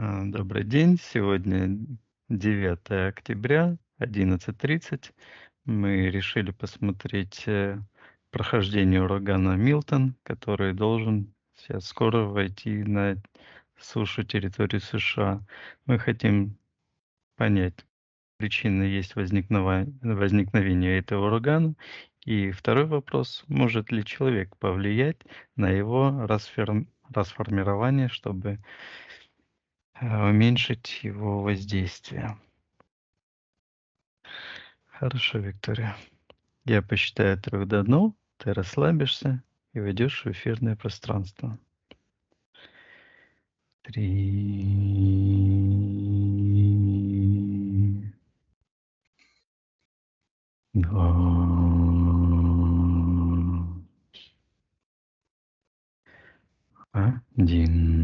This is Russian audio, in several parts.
Добрый день. Сегодня 9 октября, 11:30. Мы решили посмотреть прохождение урагана Милтон, который должен сейчас скоро войти на сушу территории США. Мы хотим понять, причины есть возникновения этого урагана. И второй вопрос, может ли человек повлиять на его расформирование, чтобы уменьшить его воздействие? Хорошо, Виктория. Я посчитаю от 3 до 1, ты расслабишься и войдешь в эфирное пространство. 3, 2, 1.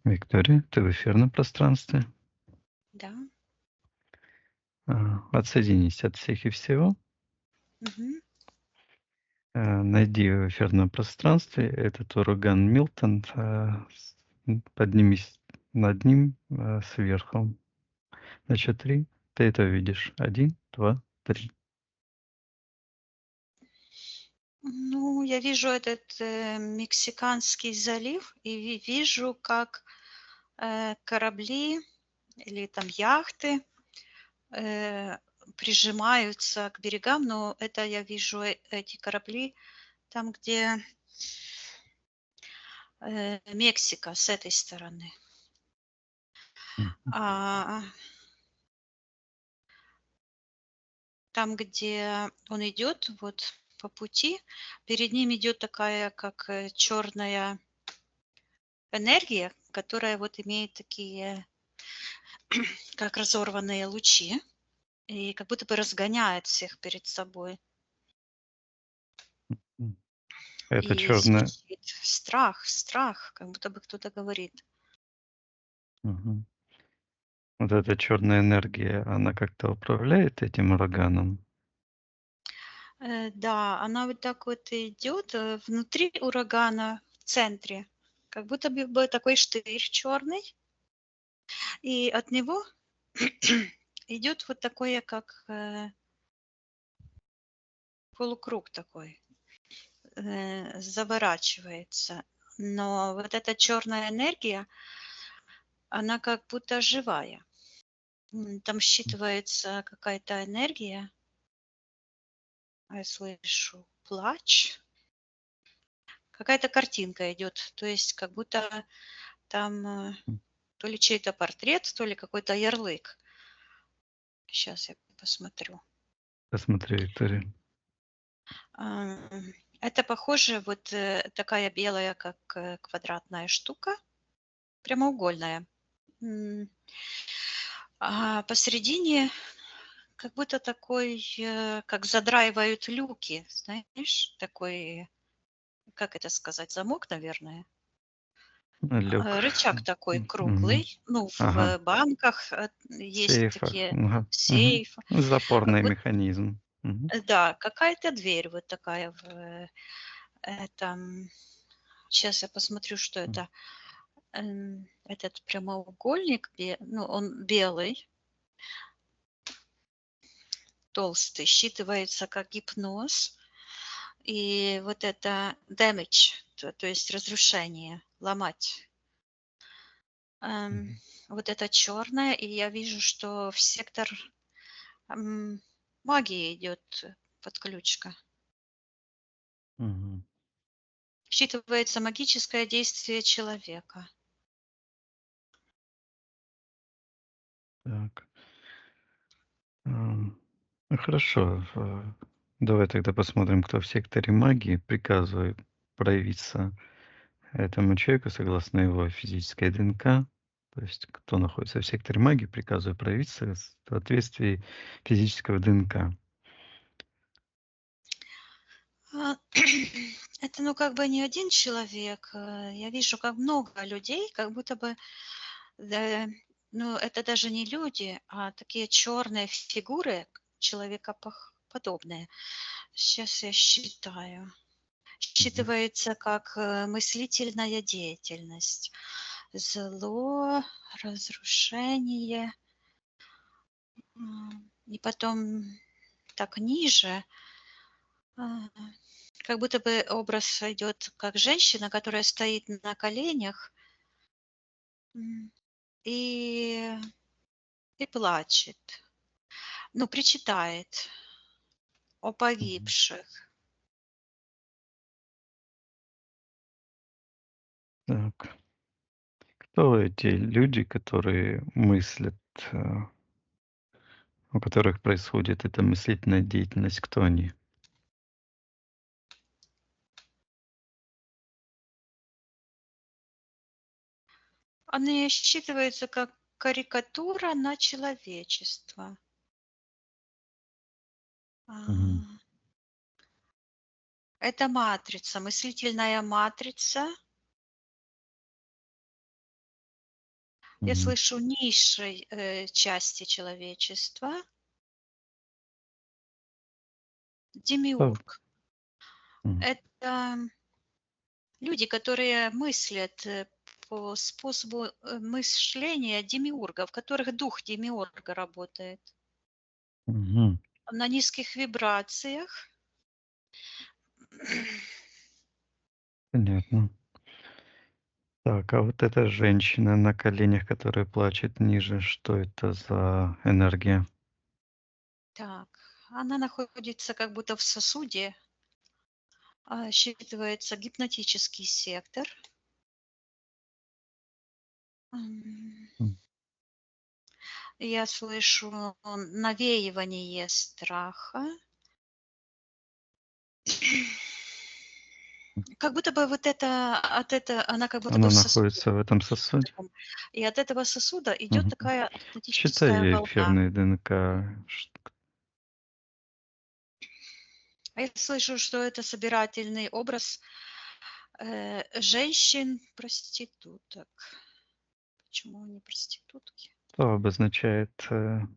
Виктория, ты в эфирном пространстве. Да. Отсоединись от всех и всего. Мгм. Найди в эфирном пространстве этот ураган Милтон, поднимись над ним сверху. На счет 3 ты это видишь. 1, 2, 3. Ну, я вижу этот Мексиканский залив и вижу, как корабли или там яхты э, прижимаются к берегам, но это я вижу эти корабли там, где Мексика с этой стороны. А там, где он идет, вот по пути, перед ним идет такая, как черная энергия, которая вот имеет такие, как разорванные лучи, и как будто бы разгоняет всех перед собой. Это И черная. звучит страх, страх, как будто бы кто-то говорит. Вот эта черная энергия, она как-то управляет этим ураганом? Да, она вот так вот идет внутри урагана, в центре, как будто бы такой штырь черный, и от него идет вот такое, как полукруг такой, заворачивается. Но вот эта черная энергия, она как будто живая. Там считывается какая-то энергия. Я слышу плач. Какая-то картинка идет. То есть как будто там то ли чей-то портрет, то ли какой-то ярлык. Сейчас я посмотрю. Посмотри, Виктория. Это похоже, вот такая белая, как квадратная штука, прямоугольная. А посередине как будто такой, как задраивают люки, знаешь, такой, как это сказать, замок, наверное. Люк. Рычаг такой Мгм. круглый, ну, в Ага. банках В есть сейфах. такие Ага. Мгм. сейфы. Как Запорный будто, механизм. Мгм. да, какая-то дверь вот такая в этом. Сейчас я посмотрю, что это. Этот прямоугольник, ну, он белый, толстый, считывается как гипноз. И вот это damage, то есть разрушение, ломать. Мгм. Вот это черное, и я вижу, что в сектор магии идет подключка. Мгм. Считывается магическое действие человека. Так. Ну хорошо. Давай тогда посмотрим, кто в секторе магии. Приказывает проявиться этому человеку согласно его физической ДНК. То есть кто находится в секторе магии, приказываю проявиться в соответствии физического ДНК. А, Это, ну, как бы не один человек. Я вижу, как много людей, как будто бы, ну, это даже не люди, а такие черные фигуры, человекоподобные. Сейчас я считаю. Мгм. считывается как мыслительная деятельность. Зло, разрушение. И потом так ниже, а, как будто бы образ идет как женщина, которая стоит на коленях, м, и и плачет, ну, причитает о Мгм. погибших. Так. Кто эти люди, которые мыслят, э, у которых происходит эта мыслительная деятельность? Кто они? Они считываются как карикатура на человечество. А, Мгм. это матрица, мыслительная матрица. Я Мгм. слышу низшей, части человечества. Да. Демиург. Мгм. Это люди, которые мыслят, по способу, мышления демиурга, в которых дух демиурга работает. Мгм. На низких вибрациях. Понятно. Так, а вот эта женщина на коленях, которая плачет ниже, что это за энергия? Так, она находится как будто в сосуде, считывается гипнотический сектор. М, М. я слышу навеивание страха. Как будто бы вот она как будто бы Она в сосуде находится в этом в сосуде? таком. И от этого сосуда идет Мгм. такая Считай гипнотическая волна. эфирные ДНК. А я слышу, что это собирательный образ, женщин-проституток. Почему они проститутки? Что обозначает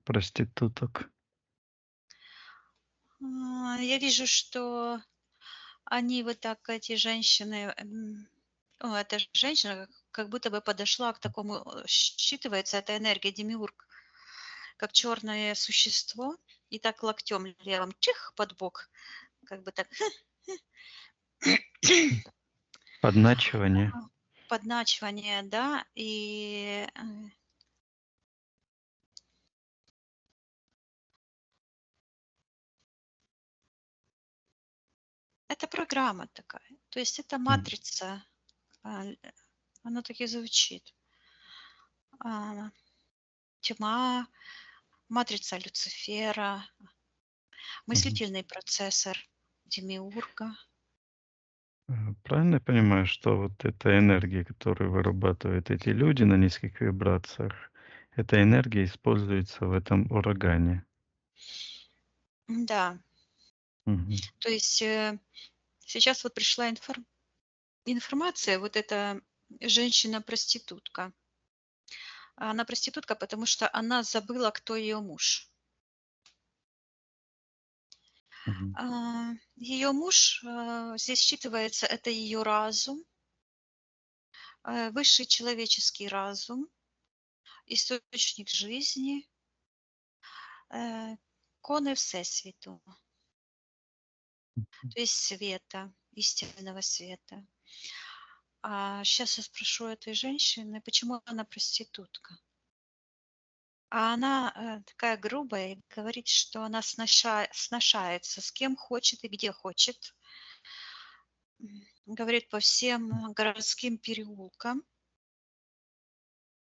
проституток? Я вижу, что они вот так, эти женщины, эта женщина как будто бы подошла к такому, считывается эта энергия демиург, как черное существо, и так локтем левым чих под бок, как бы так Подначивание. подначивание, да, и это программа такая. То есть это М. матрица, она так и звучит. А, тьма, матрица Люцифера, Мгм. мыслительный процессор Демиурга. Правильно я понимаю, что вот эта энергия, которую вырабатывают эти люди на низких вибрациях, эта энергия используется в этом урагане? Да, Мгм. то есть, сейчас вот пришла информация, вот эта женщина-проститутка. Она проститутка, потому что она забыла, кто ее муж. Мгм. Ее муж, здесь считывается, это ее разум, высший человеческий разум, источник жизни, кони Всесвіту, то есть света, истинного света. Сейчас я спрошу этой женщины, почему она проститутка. А она, такая грубая и говорит, что она сношается с кем хочет и где хочет. Говорит, по всем городским переулкам,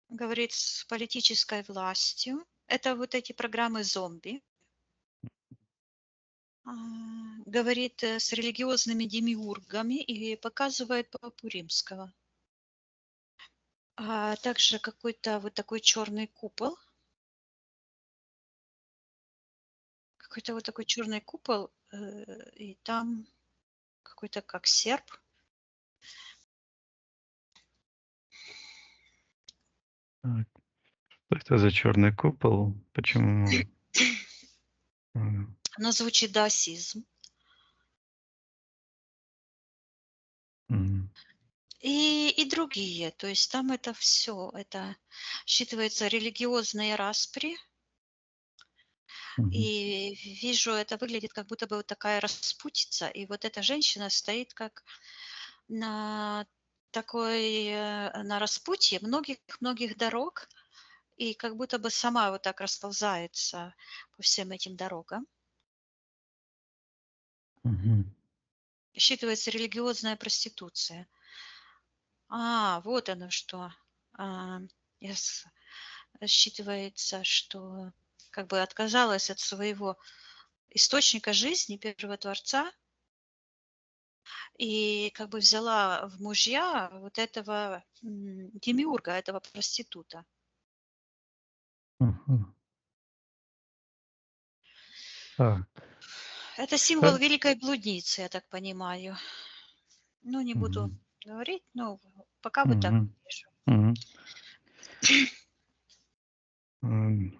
говорит, с политической властью. Это вот эти программы зомби. А, говорит, с религиозными демиургами и показывает Папу Римского. Также какой-то вот такой черный купол. Какой-то вот такой черный купол, и там какой-то как серп. Так, что это за черный купол? Почему? М. Оно звучит даосизм. и другие. То есть там это все, это считывается религиозные распри. Мгм. И вижу, это выглядит, как будто бы вот такая распутица. И вот эта женщина стоит как на такой, на распутье многих-многих дорог, и как будто бы сама вот так расползается по всем этим дорогам. Мгм. Считывается религиозная проституция. Вот оно что. А, я с Считывается, что как бы отказалась от своего источника жизни, первого творца, и как бы взяла в мужья вот этого, демиурга, этого проститута. Мгм. Так. Это символ Хор великой блудницы, я так понимаю. Ну, не буду Мгм. говорить, но пока вот так Мгм. вижу. Мгм.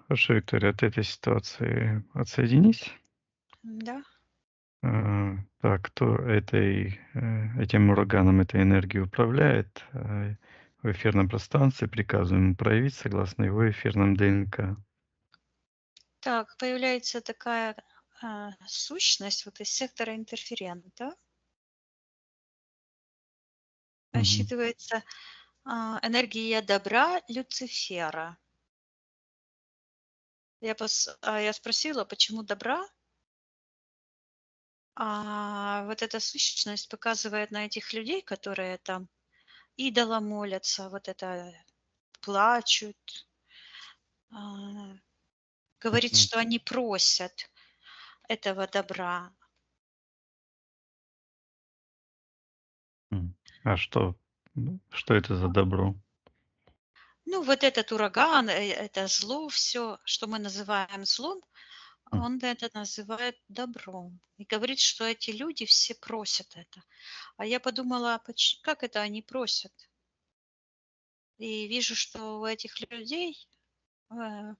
Хорошо, Виктория, от этой ситуации отсоединись. Да. Так, кто этим ураганом, этой энергией управляет, в эфирном пространстве, приказываем ему проявить согласно его эфирным ДНК. Так, появляется такая, сущность вот из сектора интерферента. Мгм. Считывается, энергия добра Люцифера. Я спросила, почему добра, вот эта сущность показывает на этих людей, которые там идолам молятся, вот это плачут, а, говорит, Мгм. что они просят этого добра. М. А что это за добро? Ну, вот этот ураган, это зло, все, что мы называем злом, М. он это называет добром. И говорит, что эти люди все просят это. А я подумала, как это они просят? И вижу, что у этих людей, э,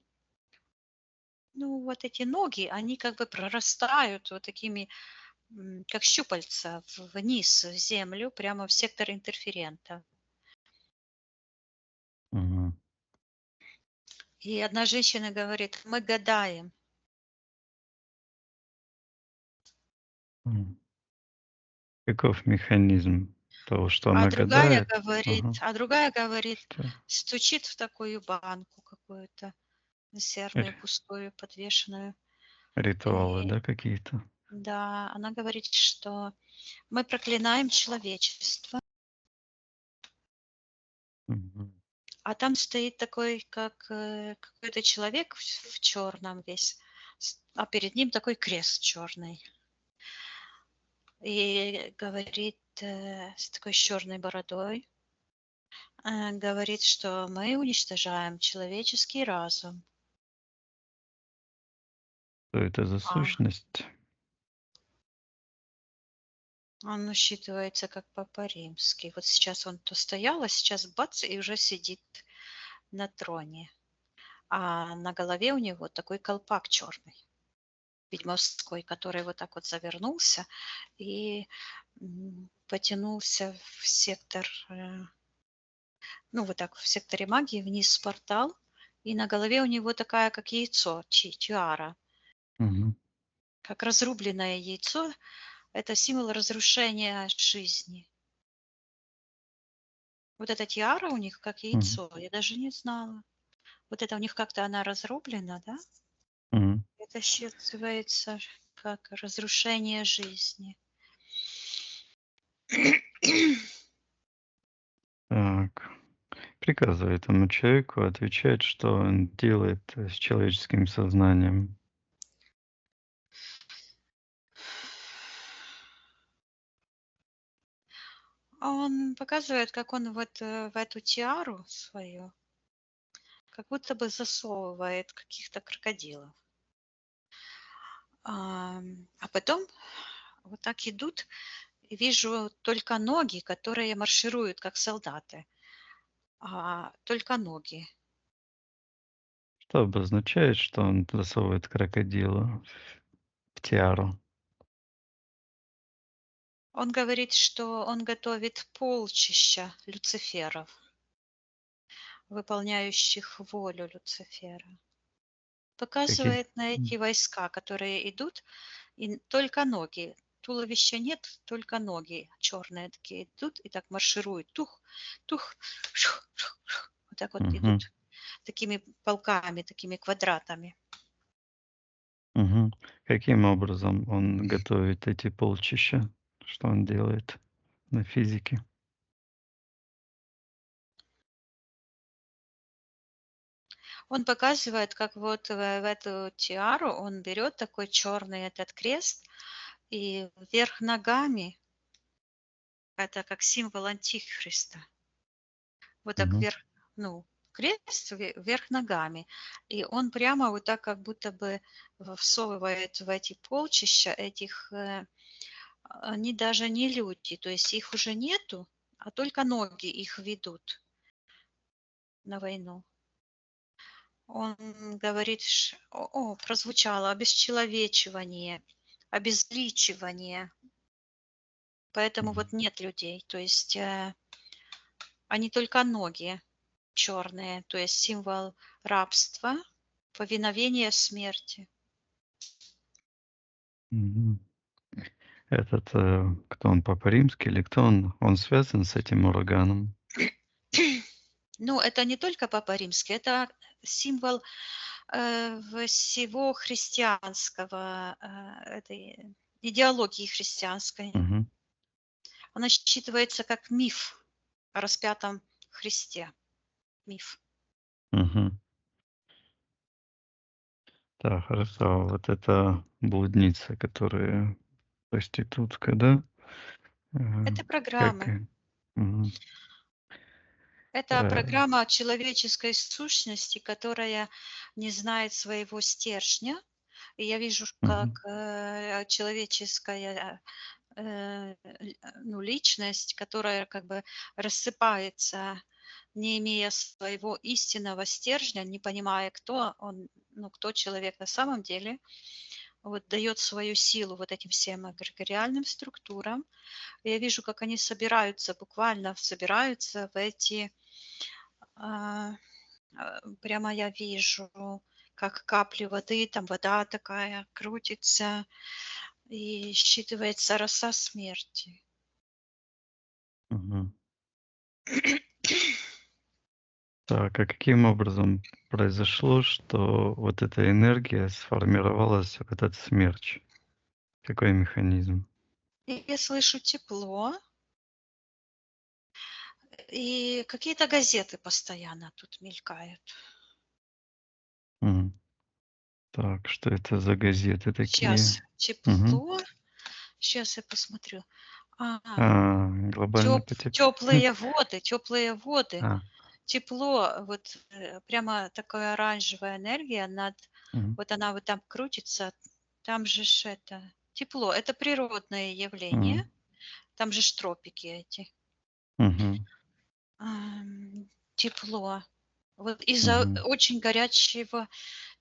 ну, вот эти ноги, они как бы прорастают вот такими, как щупальца вниз в землю, прямо в сектор интерферента. Мгм. И одна женщина говорит: "Мы гадаем". М. Каков механизм того, что А она другая гадает? говорит Ага. а другая говорит, Что? стучит в такую банку какую-то консервную, Ри пустую, подвешенную. Ритуалы, И да, какие-то? да, она говорит, что мы проклинаем человечество, Мгм. а там стоит такой, как, какой-то человек в черном весь, а перед ним такой крест черный. И говорит, с такой черной бородой, говорит, что мы уничтожаем человеческий разум. Что это за А сущность? Он насчитывается как Папа Римский. Вот сейчас он то стоял, а сейчас бац, и уже сидит на троне. А на голове у него такой колпак черный, ведьмовской, который вот так вот завернулся и потянулся в сектор, ну вот так в секторе магии вниз в портал. И на голове у него такая, как яйцо, тиара, Мгм. как разрубленное яйцо. Это символ разрушения жизни. Вот эта тиара у них как Мгм. яйцо, я даже не знала. Вот это у них как-то она разрублена, да? Мгм. Это считывается как разрушение жизни. Так. Приказывай этому человеку отвечать, что он делает с человеческим сознанием. Он показывает, как он вот в эту тиару свою, как будто бы засовывает каких-то крокодилов. А потом вот так идут, и вижу только ноги, которые маршируют, как солдаты. Только ноги. Что обозначает, что он засовывает крокодила в тиару? Он говорит, что он готовит полчища Люциферов, выполняющих волю Люцифера. Какие? Показывает на эти войска, которые идут, и только ноги. Туловища нет, только ноги черные такие идут и так маршируют. Тух, тух, шух, шух, шух. Вот так вот Мгм. идут такими полками, такими квадратами. Мгм. Каким образом он готовит эти полчища? Что он делает на физике? Он показывает, как вот в эту тиару он берет такой черный этот крест, и вверх ногами, это как символ антихриста, вот так Мгм. вверх, ну, крест вверх ногами. И он прямо вот так как будто бы всовывает в эти полчища этих, они даже не люди, то есть их уже нету, а только ноги их ведут на войну. Он говорит, прозвучало обесчеловечивание, обезличивание, поэтому Мгм. вот нет людей, то есть они только ноги черные, то есть символ рабства, повиновения смерти. Мгм. Этот, кто он, Папа Римский или кто он? Он связан с этим ураганом? Ну, это не только Папа Римский, это символ всего христианского, этой идеологии христианской. Мгм. Она считывается как миф о распятом Христе. Миф. Мгм. Так, хорошо. Вот эта блудница, которая проститутка, да? Э, Это как программы. мгм. Это Э, программа человеческой сущности, которая не знает своего стержня. И я вижу, мгм. как человеческая ну, личность, которая как бы рассыпается, не имея своего истинного стержня, не понимая, кто он, ну, кто человек на самом деле, вот дает свою силу вот этим всем эгрегориальным структурам. И я вижу, как они собираются, буквально собираются в эти, а, прямо я вижу, как капли воды, там вода такая крутится, и считывается роса смерти. Мгм. Так, а каким образом произошло, что вот эта энергия сформировалась в этот смерч? Какой механизм? И я слышу тепло, и какие-то газеты постоянно тут мелькают. Мгм. Так, что это за газеты Сейчас такие? Мгм. тепло, сейчас я посмотрю. А, А, глобальное теплые потепление. воды, теплые воды. А, Тепло, вот, прямо такая оранжевая энергия над мгм, вот она вот там крутится, там же ж это тепло. Это природное явление, мгм, там же ж тропики эти. мгм, Тепло. Вот из-за мгм. очень горячего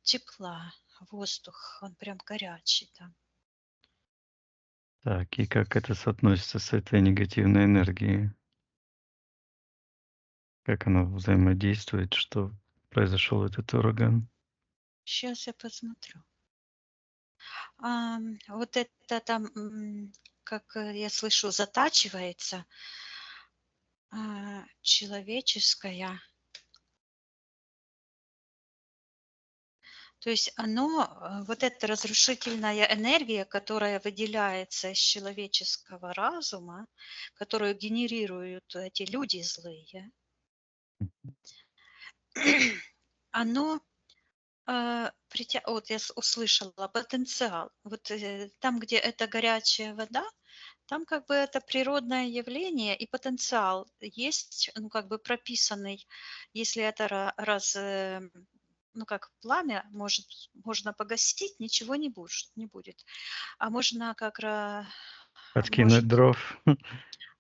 тепла воздух, он прям горячий там. Так, и как это соотносится с этой негативной энергией? Как оно взаимодействует, что произошел этот ураган? Сейчас я посмотрю. Вот это там, как, я слышу, затачивается, человеческая. То есть оно, вот эта разрушительная энергия, которая выделяется из человеческого разума, которую генерируют эти люди злые, оно, вот я услышала потенциал. Вот там, где эта горячая вода, там как бы это природное явление и потенциал есть, ну, как бы прописанный. Если это ну, как пламя можно погасить, ничего не будет. А можно Подкинуть может, дров?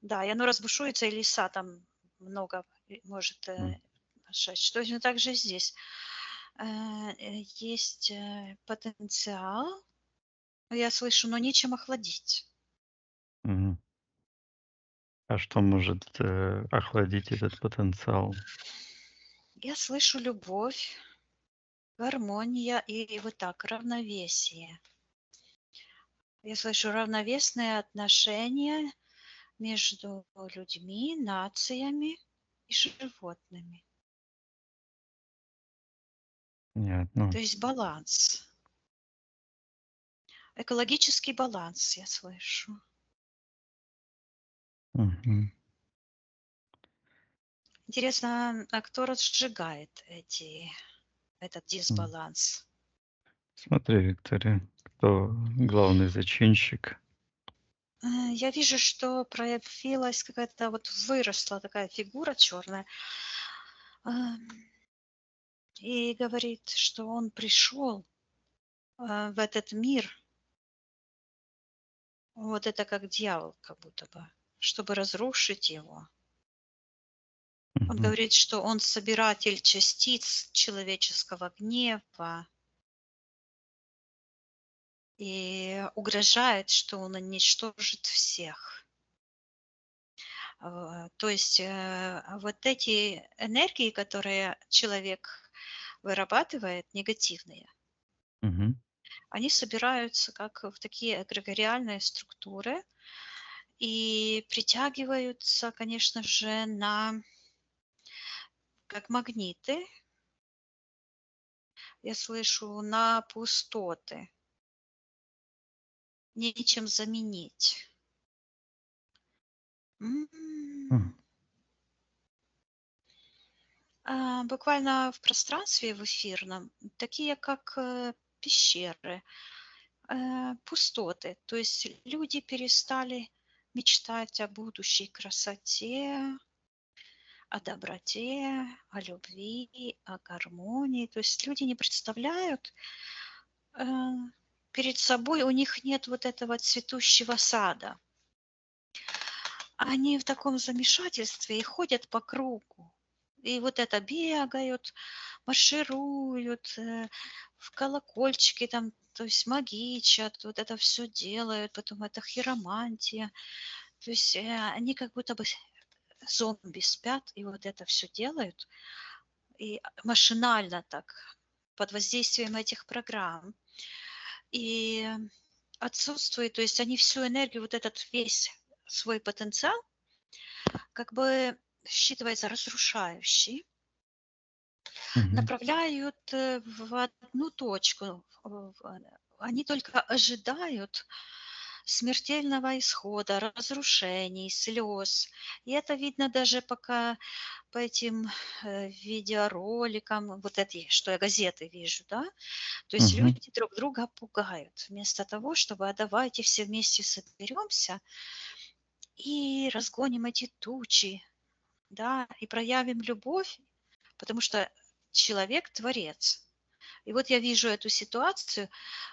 да, и оно разбушуется, и леса там много может М, сжечь. Точно так же здесь. Есть потенциал, я слышу, но нечем охладить. мгм. А что может охладить этот потенциал? Я слышу любовь, гармония и вот так, равновесие. Я слышу равновесные отношения между людьми, нациями и животными. Понятно. То есть баланс, экологический баланс, я слышу. Мгм. Интересно, а кто разжигает этот М. дисбаланс? Смотри, Виктория, кто главный зачинщик? Я вижу, что проявилась какая-то, вот выросла такая фигура черная, и говорит, что он пришел в этот мир, вот это как дьявол как будто бы, чтобы разрушить его. Он Мгм. говорит, что он собиратель частиц человеческого гнева и угрожает, что он уничтожит всех. То есть вот эти энергии, которые человек вырабатывает, негативные, Мгм. они собираются как в такие эгрегориальные структуры и притягиваются, конечно же, как магниты, я слышу, на пустоты, нечем заменить. М. М. Буквально в пространстве, в эфирном, такие как пещеры, пустоты. То есть люди перестали мечтать о будущей красоте, о доброте, о любви, о гармонии. То есть люди не представляют э, перед собой, у них нет вот этого цветущего сада. Они в таком замешательстве и ходят по кругу. И вот это бегают, маршируют, в колокольчики там, то есть магичат, вот это все делают, потом это хиромантия. То есть они как будто бы зомби спят и вот это все делают. И машинально так, под воздействием этих программ. И отсутствует, то есть они всю энергию, вот этот весь свой потенциал как бы считывается разрушающий, Мгм. направляют в одну точку. Они только ожидают смертельного исхода, разрушений, слез. И это видно даже пока по этим видеороликам, вот эти, что я газеты вижу, да, то есть Мгм. люди друг друга пугают, вместо того, чтобы а давайте все вместе соберемся и разгоним эти тучи, да, и проявим любовь, потому что человек– творец. И вот я вижу эту ситуацию.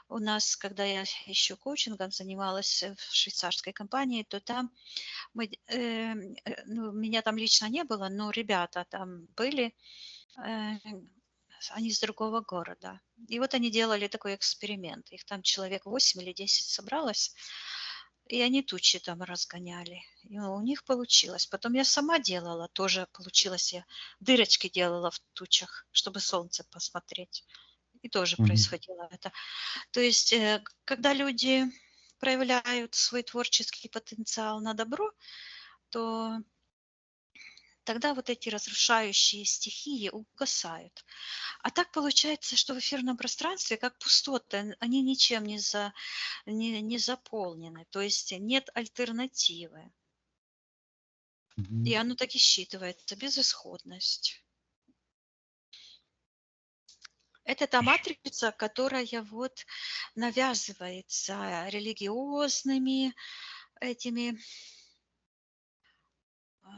У нас, когда я еще коучингом занималась в швейцарской компании, то там ну, меня там лично не было, но ребята там были, э, они из другого города. И вот они делали такой эксперимент. Их там человек 8 или 10 собралось, и они тучи там разгоняли. И у них получилось. Потом я сама делала, тоже получилось. Я дырочки делала в тучах, чтобы солнце посмотреть. И тоже Мгм. происходило это. То есть, когда люди проявляют свой творческий потенциал на добро, то тогда вот эти разрушающие стихии угасают. А так получается, что в эфирном пространстве как пустоты, они ничем не заполнены, то есть нет альтернативы. И Мгм. оно так и считывается, безысходность. Это та Ш матрица, которая вот навязывается религиозными этими. а,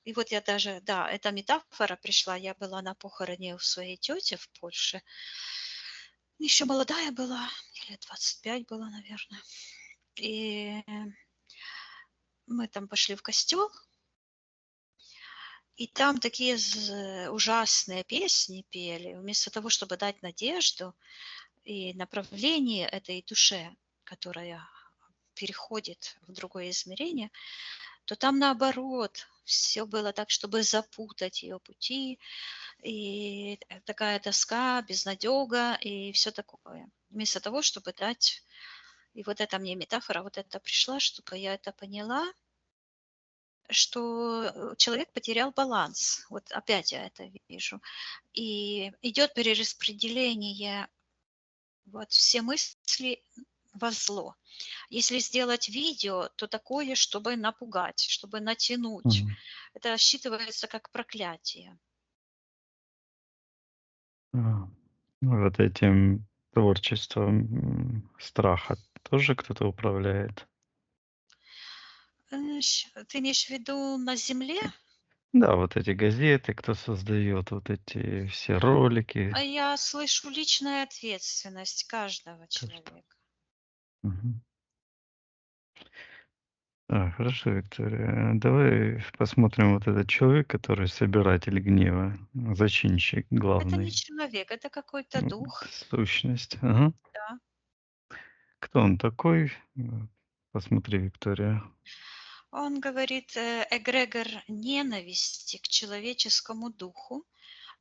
И вот я даже, да, эта метафора пришла. Я была на похороне у своей тети в Польше. Еще молодая была, лет 25 было, наверное. И мы там пошли в костел, и там такие ужасные песни пели. Вместо того, чтобы дать надежду и направление этой душе, которая переходит в другое измерение, то там наоборот все было так, чтобы запутать ее пути, и такая тоска, безнадега и все такое. Вместо того, чтобы дать... И вот эта мне метафора, вот это пришла, чтобы я это поняла, что человек потерял баланс. Вот опять я это вижу. И идет перераспределение, вот все мысли во зло. Если сделать видео, то такое, чтобы напугать, чтобы натянуть. Мгм. Это считывается как проклятие. А, вот этим творчеством страха тоже кто-то управляет? Ты имеешь в виду на земле? Да, вот эти газеты, кто создает вот эти все ролики. А я слышу личная ответственность каждого Кажется. человека. Мгм. Хорошо, Виктория. Давай посмотрим вот этот человек, который собиратель гнева, зачинщик Это не главный, человек, это какой-то дух, сущность. Ага. да. Кто он такой? Посмотри, Виктория. Он говорит, эгрегор ненависти к человеческому духу.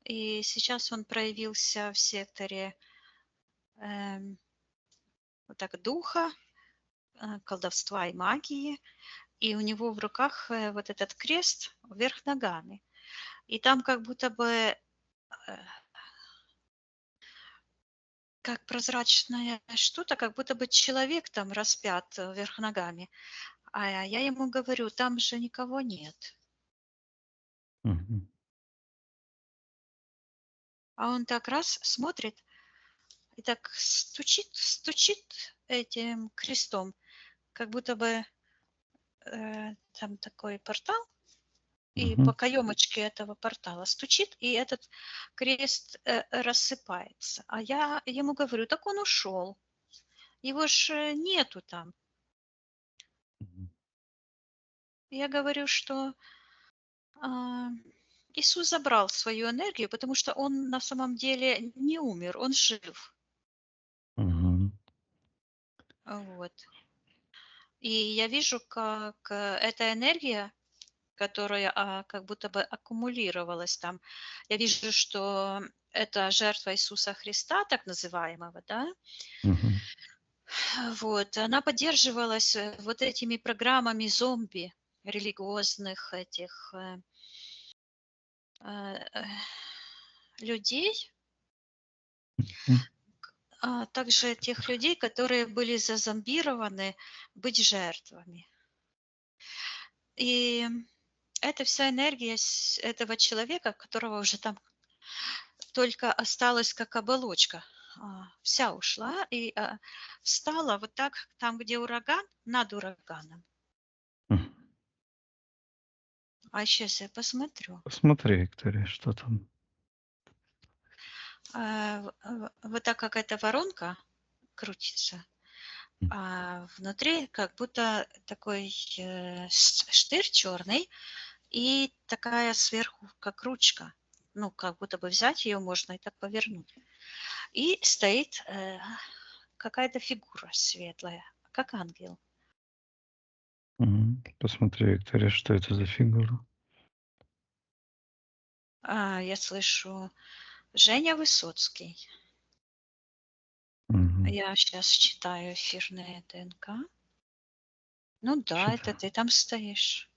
И сейчас он проявился в секторе эм, вот так, духа, колдовства и магии. И у него в руках вот этот крест вверх ногами. И там как будто бы как прозрачная что-то, как будто бы человек там распят вверх ногами. А я ему говорю, там же никого нет. Мгм. А он так раз смотрит и так стучит, стучит этим крестом, как будто бы там такой портал, и Мгм. по каемочке этого портала стучит, и этот крест рассыпается. А я ему говорю, так он ушел, его ж нету там. Мгм. Я говорю, что а, Иисус забрал свою энергию, потому что он на самом деле не умер, он жив. Мгм. Вот. И я вижу, как эта энергия, которая как будто бы аккумулировалась там, я вижу, что это жертва Иисуса Христа, так называемого, да, Мгм. вот, она поддерживалась вот этими программами зомби, религиозных этих э, людей, М. а также тех людей, которые были зазомбированы быть жертвами. И эта вся энергия этого человека, которого уже там только осталась как оболочка, вся ушла и встала вот так, там, где ураган, над ураганом. Мгм. А сейчас я посмотрю. Посмотри, Виктория, что там. Вот так как эта воронка крутится, М. а внутри как будто такой штырь черный и такая сверху как ручка. Ну, как будто бы взять ее можно и так повернуть. И стоит какая-то фигура светлая, как ангел. Мгм. Посмотри, Виктория, что это за фигура. Я слышу Женя Высоцкий. Мгм. Я сейчас читаю эфирное ДНК. Ну да, Чит это ты там стоишь.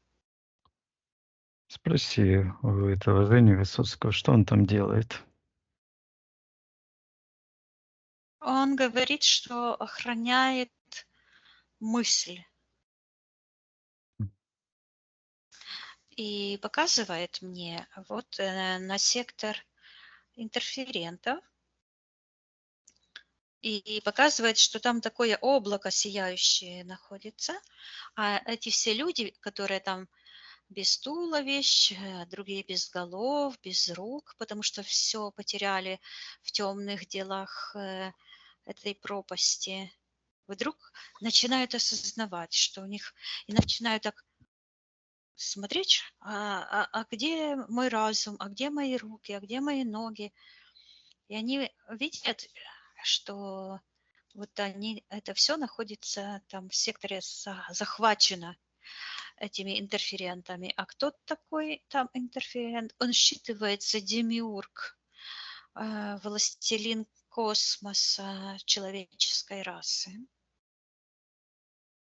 Спроси у этого Жени Высоцкого, что он там делает. Он говорит, что охраняет мысль М. и показывает мне вот на сектор интерферентов и показывает, что там такое облако сияющее находится, а эти все люди, которые там без туловищ, другие без голов, без рук, потому что все потеряли в темных делах этой пропасти, вдруг начинают осознавать, что у них, и начинают так смотреть, а где мой разум, а где мои руки, а где мои ноги. И они видят, что вот они, это все находится там в секторе захвачено. этими интерферентами. А кто такой там интерферент? Он считывается демиург, властелин космоса человеческой расы.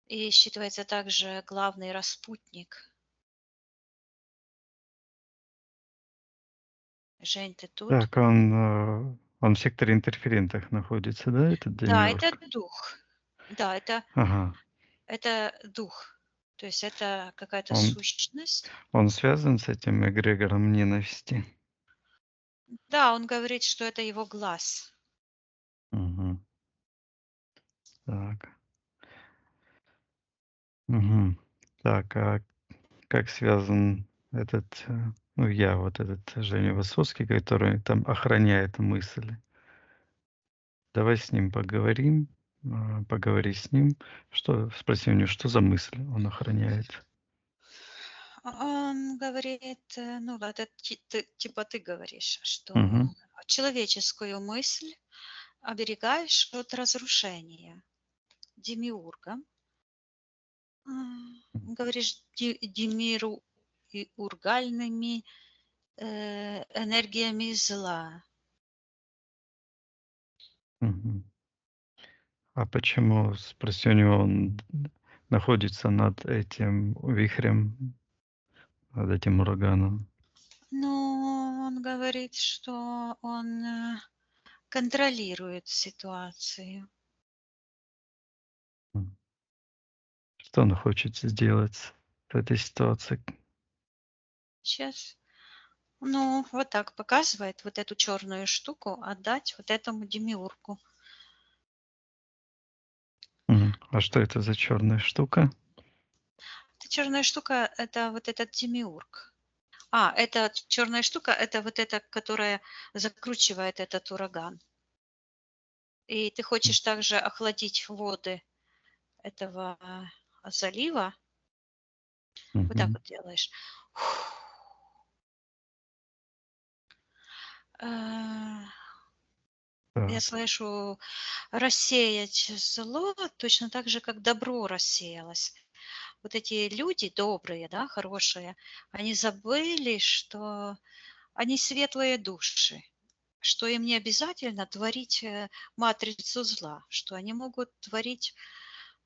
И считывается также главный распутник. Жень, ты тут? Так, он в секторе интерферентах находится, да, этот Да, это демиург? дух. Да, Ага. это дух. То есть это какая-то Он, сущность. он связан с этим эгрегором ненависти? Да, он говорит, что это его глаз. Мгм. Так. Мгм. Так, а как связан этот, ну, я, вот этот Женя Высоцкий, который там охраняет мысли? Давай с ним поговорим, поговори с ним, спроси у него, что за мысли он охраняет. Он говорит, ну, да, это типа ты говоришь, Мгм. что человеческую мысль оберегаешь от разрушения демиурга. Говоришь, демиру и ургальными энергиями зла. Мгм. А почему, спроси у него, он находится над этим вихрем, над этим ураганом? Но он говорит, что он контролирует ситуацию. М. Что он хочет сделать в этой ситуации? Сейчас, ну, вот так показывает вот эту черную штуку отдать вот этому демиургу. А что это за черная штука? Эта черная штука– это вот этот демиург. А, эта черная штука– это вот эта, которая закручивает этот ураган. И ты М. хочешь также охладить воды этого залива. Вот так Мгм. вот делаешь. Э, Я Так, слышу рассеять зло точно так же, как добро рассеялось. Вот эти люди добрые, да, хорошие, они забыли, что они светлые души, что им не обязательно творить матрицу зла, что они могут творить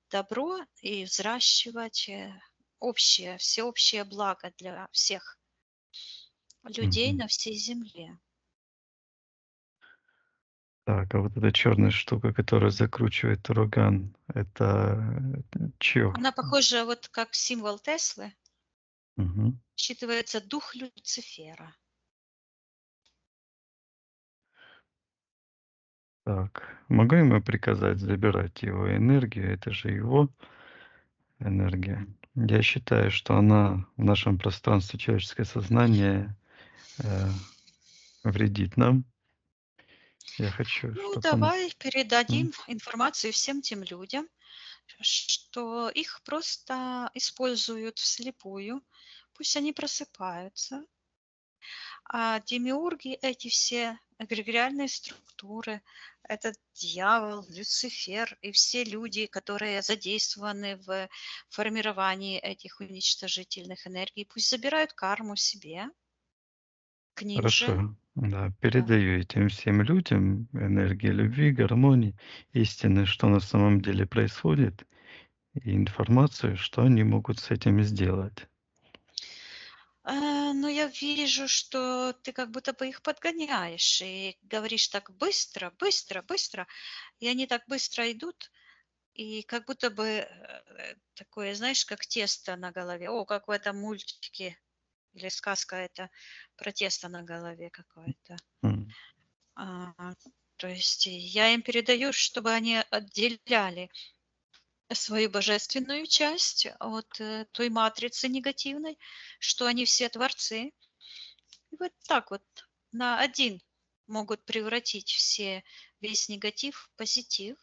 добро и взращивать общее, всеобщее благо для всех людей мгм. на всей земле. Так, а вот эта черная штука, которая закручивает ураган, это чье? Она похожа вот как символ Теслы, Мгм. считывается дух Люцифера. Так, могу ему приказать забирать его энергию? Это же его энергия. Я считаю, что она в нашем пространстве человеческое сознание э, вредит нам. Я хочу, Ну, чтобы он... давай передадим информацию всем тем людям, что их просто используют вслепую. Пусть они просыпаются. А демиурги эти все, эгрегориальные структуры, этот дьявол, Люцифер и все люди, которые задействованы в формировании этих уничтожительных энергий, пусть забирают карму себе, к ним же. Хорошо. Да, Да. передаю этим всем людям энергии любви, гармонии, истины, что на самом деле происходит, и информацию, что они могут с этим сделать. Но я вижу, что ты как будто бы их подгоняешь и говоришь так быстро, быстро, быстро, и они так быстро идут, и как будто бы такое, знаешь, как тесто на голове. О, как в этом мультике или сказка это про тесто на голове какое-то. М. А, То есть я им передаю, чтобы они отделяли свою божественную часть от той матрицы негативной, что они все творцы. И вот так вот на один могут превратить весь негатив в позитив.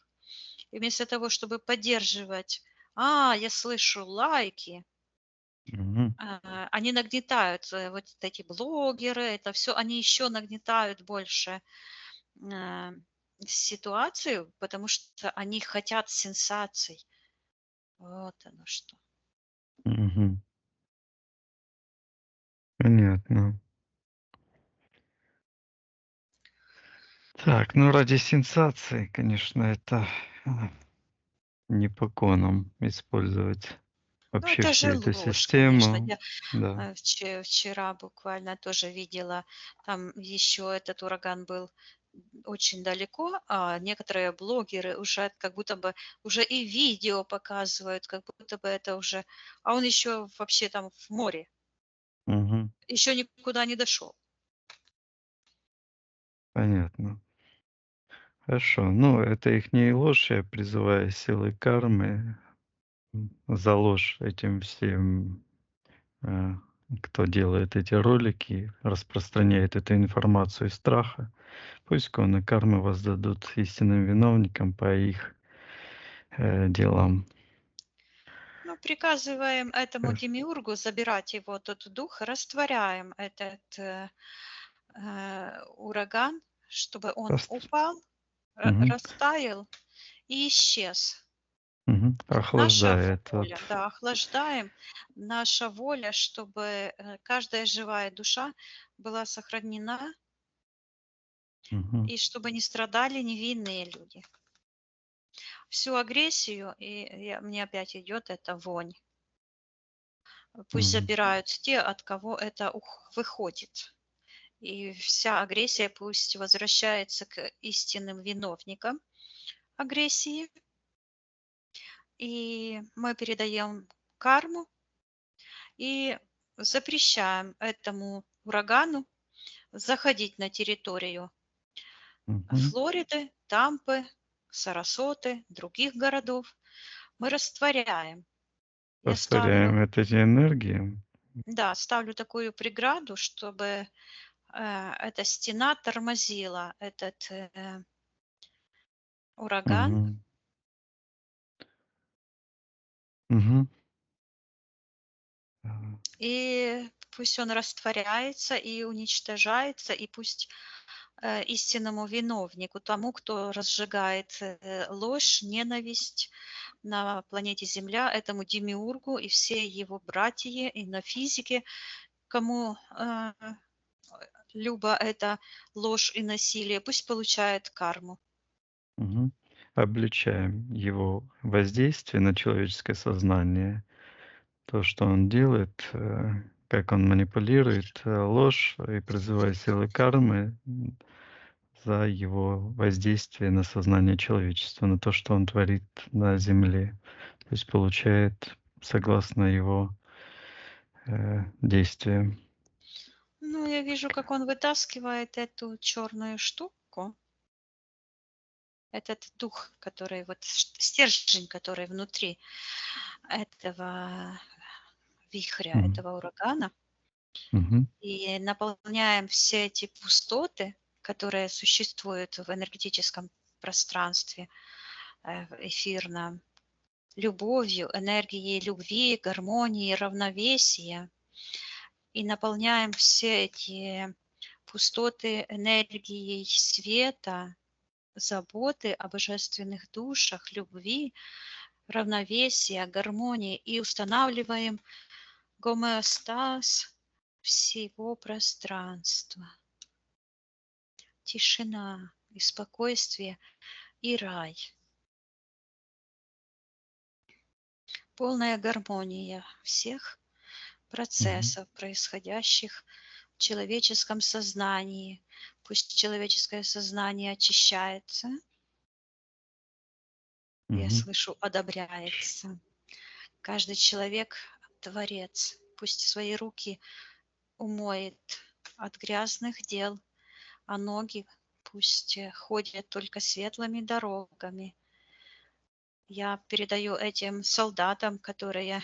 И вместо того, чтобы поддерживать, я слышу лайки, Мгм. они нагнетают, вот эти блогеры, это все, они еще нагнетают больше э, ситуацию, потому что они хотят сенсаций. Вот оно что. Мгм. Понятно. Так, ну ради сенсации, конечно, это не по конам использовать Ну, вообще это всю же эту ложь, конечно. систему. Я Да. вчера буквально тоже видела, там еще этот ураган был очень далеко, а некоторые блогеры уже как будто бы уже и видео показывают, как будто бы это уже, а он еще вообще там в море, Мгм. еще никуда не дошел. Понятно. Хорошо. Ну, это их не ложь, я призываю силы кармы, за ложь этим всем, э, кто делает эти ролики, распространяет эту информацию из страха. Пусть коны кармы воздадут истинным виновникам по их, делам. Ну, приказываем этому Хорошо. демиургу забирать его тот дух, растворяем этот ураган, чтобы он Раст упал, Мгм. растаял и исчез. Мгм. Наша Охлаждает воля, от да, охлаждаем. Наша воля, чтобы каждая живая душа была сохранена Мгм. и чтобы не страдали невинные люди. Всю агрессию, мне опять идет эта вонь. Пусть Мгм. забирают те, от кого это выходит. И вся агрессия пусть возвращается к истинным виновникам агрессии. И мы передаем карму и запрещаем этому урагану заходить на территорию Мгм. Флориды, Тампы, Сарасоты, других городов. Мы растворяем. Я ставлю, Растворяем эти энергии. да, ставлю такую преграду, чтобы эта стена тормозила этот ураган. Мгм. Мгм. А, И пусть он растворяется и уничтожается, и пусть истинному виновнику, тому, кто разжигает ложь, ненависть на планете Земля, этому демиургу и все его братья и на физике, кому люба эта ложь и насилие, пусть получает карму. мгм. Обличаем его воздействие на человеческое сознание, то, что он делает, как он манипулирует, ложь, и призывая силы кармы, за его воздействие на сознание человечества, на то, что он творит на Земле. То есть получает согласно его, действиям. Ну, я вижу, как он вытаскивает эту черную штуку, этот дух, который вот стержень, который внутри этого вихря, Мгм. этого урагана, Мгм. и наполняем все эти пустоты, которые существуют в энергетическом пространстве эфирном, любовью, энергией любви, гармонии, равновесия. И наполняем все эти пустоты энергией света, заботы о божественных душах, любви, равновесия, гармонии и устанавливаем гомеостаз всего пространства. Тишина и спокойствие и рай. Полная гармония всех Мгм. процессов, происходящих в человеческом сознании. Пусть человеческое сознание очищается, я Мгм. слышу, одобряется. Каждый человек– творец. Пусть свои руки умоет от грязных дел, а ноги пусть ходят только светлыми дорогами. Я передаю этим солдатам, которые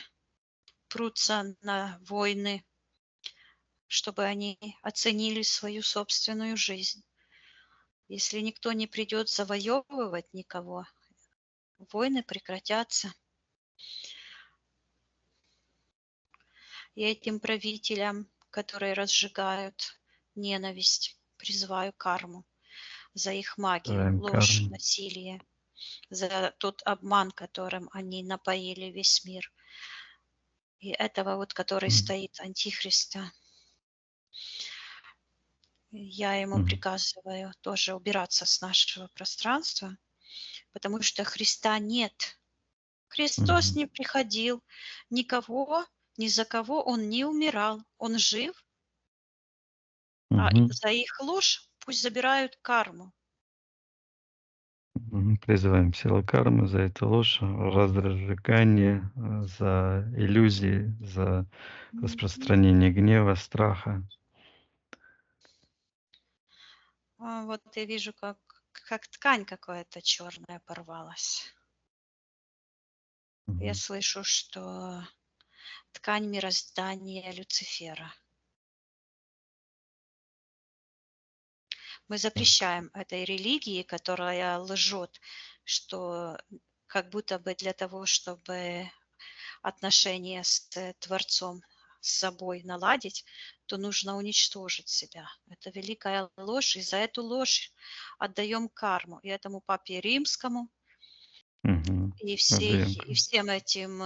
прутся на войны, чтобы они оценили свою собственную жизнь. Если никто не придет завоевывать никого, войны прекратятся. И этим правителям, которые разжигают ненависть, призываю карму за их магию, Называем ложь, карму. насилие, за тот обман, которым они напоили весь мир. И этого вот, который М. стоит Антихриста. Я ему Мгм. приказываю тоже убираться с нашего пространства, потому что Христа нет. Христос Мгм. не приходил, никого, ни за кого Он не умирал. Он жив, а Мгм. за их ложь пусть забирают карму. Призываем силу кармы за эту ложь, разжигание, за иллюзии, за Мгм. распространение гнева, страха. Вот я вижу, как ткань какая-то черная порвалась. Я Мгм. слышу, что ткань мироздания Люцифера. Мы Так. запрещаем этой религии, которая лжет, что как будто бы для того, чтобы отношения с Творцом, с собой наладить, то нужно уничтожить себя. Это великая ложь, и за эту ложь отдаем карму и этому папе римскому, Мгм. и, Отдаем и ка всем этим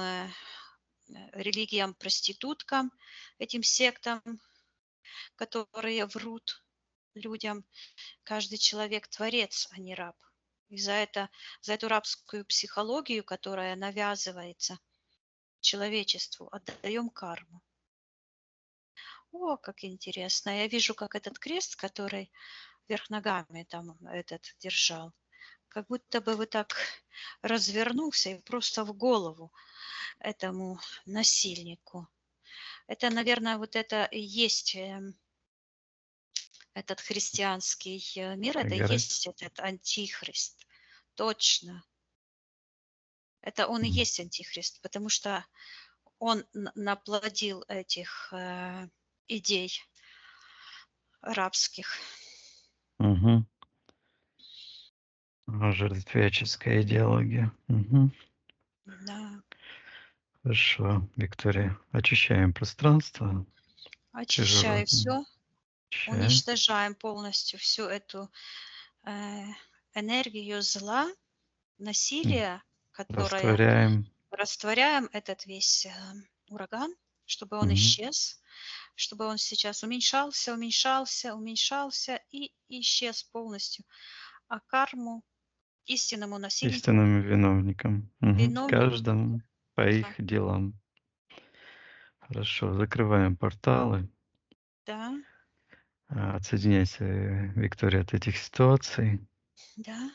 религиям-проституткам, этим сектам, которые врут людям. Каждый человек творец, а не раб. И за эту рабскую психологию, которая навязывается человечеству, отдаем карму. О, как интересно. Я вижу, как этот крест, который вверх ногами там этот держал, как будто бы вот так развернулся и просто в голову этому насильнику. Это, наверное, вот это и есть этот христианский мир, это и Агары. есть этот антихрист. Точно. Это он и М. есть антихрист, потому что он наплодил этих идей рабских. Мгм. Жертвенническая идеология. Мгм. Да. Хорошо, Виктория. Очищаем пространство Очищаю чужеродное. все, Очищаем. уничтожаем полностью всю эту э, энергию зла, М. насилия, которое Растворяем. растворяем этот весь ураган, чтобы он Мгм. исчез, чтобы он сейчас уменьшался, уменьшался, уменьшался и исчез полностью. А карму истинному насильнику, Истинным виновником. Мгм. виновнику, Каждому по да, их делам. Хорошо, закрываем порталы. да, Отсоединяйся, Виктория, от этих ситуаций. да.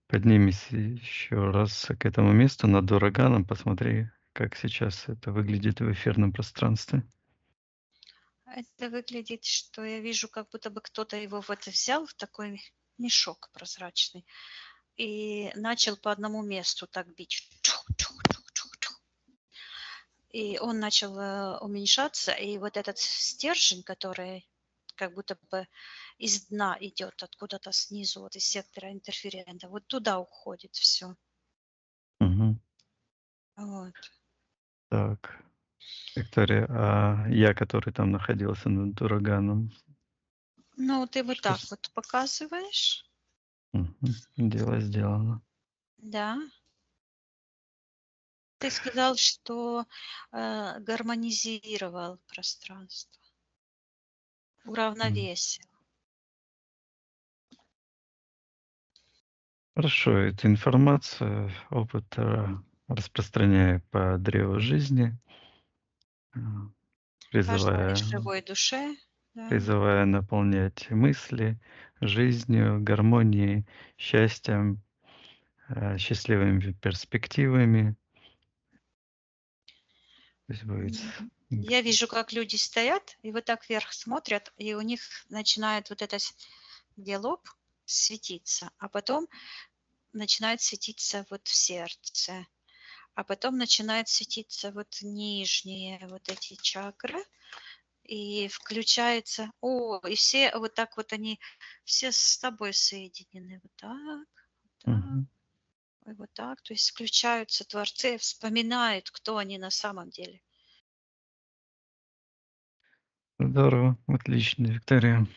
Поднимись еще раз к этому месту над ураганом. Посмотри, как сейчас это выглядит в эфирном пространстве. Это выглядит, что я вижу, как будто бы кто-то его вот взял в такой мешок прозрачный и начал по одному месту так бить. Чух, чух, чух, чух, чух. И он начал уменьшаться, и вот этот стержень, который как будто бы из дна идет откуда-то снизу, вот из сектора интерферента, вот туда уходит все. Мгм. Вот. Так, Виктория, а я, который там находился над ураганом, Ну, ты вот что так вот показываешь, Дело сделано. да. Ты сказал, что гармонизировал пространство, М. уравновесил. Хорошо, эта информация, опыт распространяю по древу жизни, а, Каждой призывая живой душе, да, призывая наполнять мысли жизнью, гармонией, счастьем, счастливыми перспективами. Пусть будет Мгм. Я вижу, как люди стоят и вот так вверх смотрят, и у них начинает вот это, где лоб, светиться, а потом начинает светиться вот в сердце, а потом начинает светиться вот нижние вот эти чакры, и включается, и все вот так вот они все с тобой соединены, вот так, так, Мгм. и вот так, то есть включаются творцы, вспоминают, кто они на самом деле. Здорово, отлично, Виктория.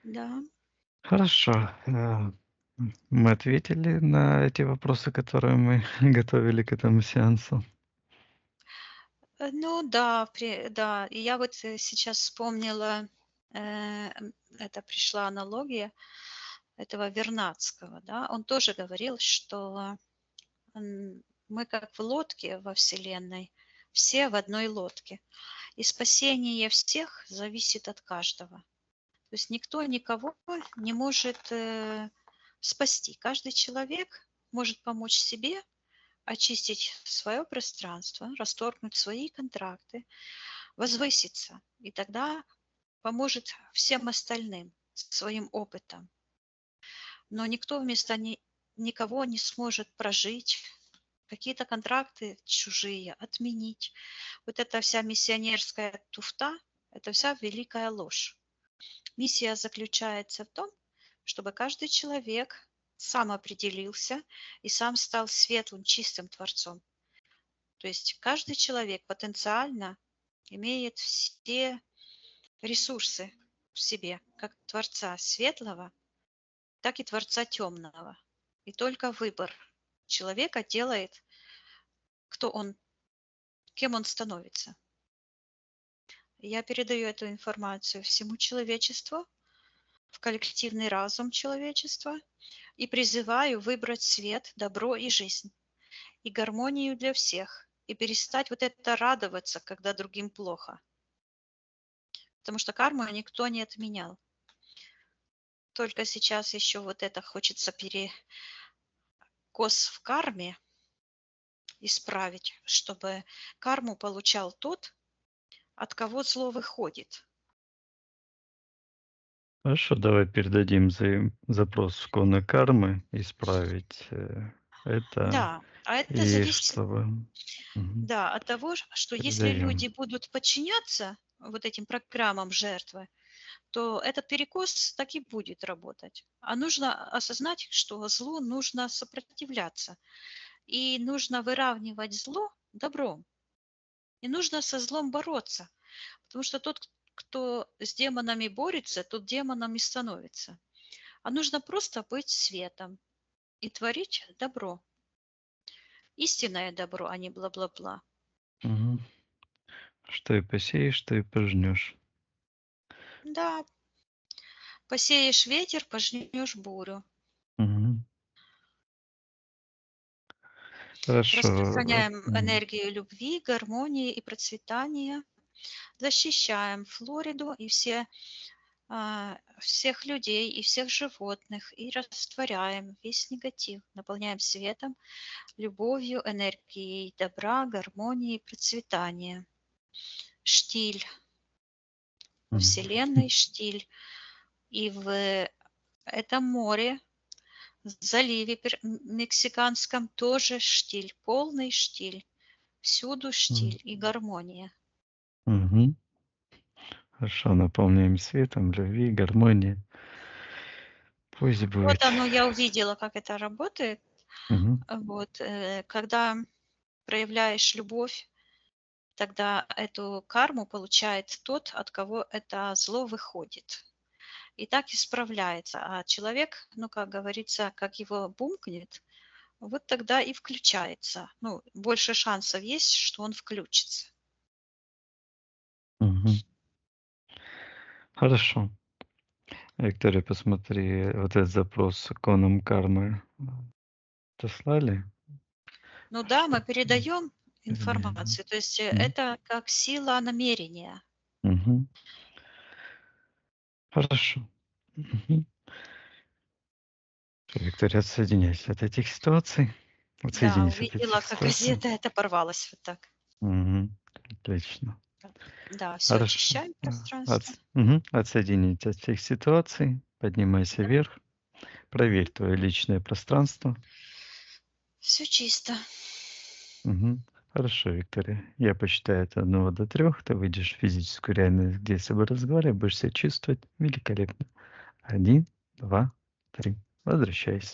Да. Хорошо. Мы ответили на эти вопросы, которые мы готовили к этому сеансу. Ну да, да. И я вот сейчас вспомнила, это пришла аналогия этого Вернадского, да. Он тоже говорил, что мы как в лодке во Вселенной, все в одной лодке. И спасение всех зависит от каждого. То есть никто никого не может спасти. Каждый человек может помочь себе очистить свое пространство, расторгнуть свои контракты, возвыситься. И тогда поможет всем остальным своим опытом. Но никто вместо никого не сможет прожить, какие-то контракты чужие отменить. Вот эта вся миссионерская туфта – это вся великая ложь. Миссия заключается в том, чтобы каждый человек сам определился и сам стал светлым, чистым Творцом. То есть каждый человек потенциально имеет все ресурсы в себе, как Творца светлого, так и Творца темного. И только выбор человека делает, кто он, кем он становится. Я передаю эту информацию всему человечеству, в коллективный разум человечества и призываю выбрать свет, добро и жизнь, и гармонию для всех, и перестать вот это радоваться, когда другим плохо. Потому что карму никто не отменял. Только сейчас еще вот это хочется перекос в карме исправить, чтобы карму получал тот, от кого зло выходит. Хорошо, давай передадим запрос в коны кармы, исправить это, Да, а это и зависит, чтобы... Мгм. да, от того, что если люди Передаем. будут подчиняться вот этим программам жертвы, то этот перекос так и будет работать. А нужно осознать, что злу нужно сопротивляться. И нужно выравнивать зло добром. И нужно со злом бороться. Потому что тот, кто с демонами борется, тот демоном и становится. А нужно просто быть светом и творить добро. Истинное добро, а не бла-бла-бла. Мгм. Что и посеешь, что и пожнешь. Да, посеешь ветер, пожнешь бурю. Мгм. Хорошо. Распространяем Мгм. энергию любви, гармонии и процветания. Защищаем Флориду и всех людей и всех животных и растворяем весь негатив, наполняем светом, любовью, энергией добра, гармонии, процветания. Штиль во Мгм. Вселенной, штиль. И в этом море, заливе мексиканском тоже штиль, полный штиль. Всюду Мгм. штиль и гармония. Мгм. Хорошо, наполняем светом, любви, гармонии. Пусть Вот будет. оно, я увидела, как это работает. Мгм. Вот, когда проявляешь любовь, тогда эту карму получает тот, от кого это зло выходит. И так исправляется. А человек, ну, как говорится, как его бумкнет, вот тогда и включается. Ну, больше шансов есть, что он включится. Мгм. Хорошо. Виктория, посмотри, вот этот запрос коном кармы отослали, Ну да, мы что передаем передаем. информацию. То есть Мгм. это как сила намерения. Мгм. Хорошо. Мгм. Виктория, отсоединяйся от этих ситуаций. Да, Отсоединись от увидела, этих как ситуаций. газета это порвалась вот так. Мгм. Отлично. Да, все Хорошо. очищаем пространство. Отсоединить от всех ситуаций. Поднимайся Да, вверх. Проверь твое личное пространство. все чисто. Мгм. Хорошо, Виктория. Я посчитаю от 1 до 3. Ты выйдешь в физическую реальность, где с собой разговариваешь, будешь себя чувствовать великолепно. 1, 2, 3. Возвращайся.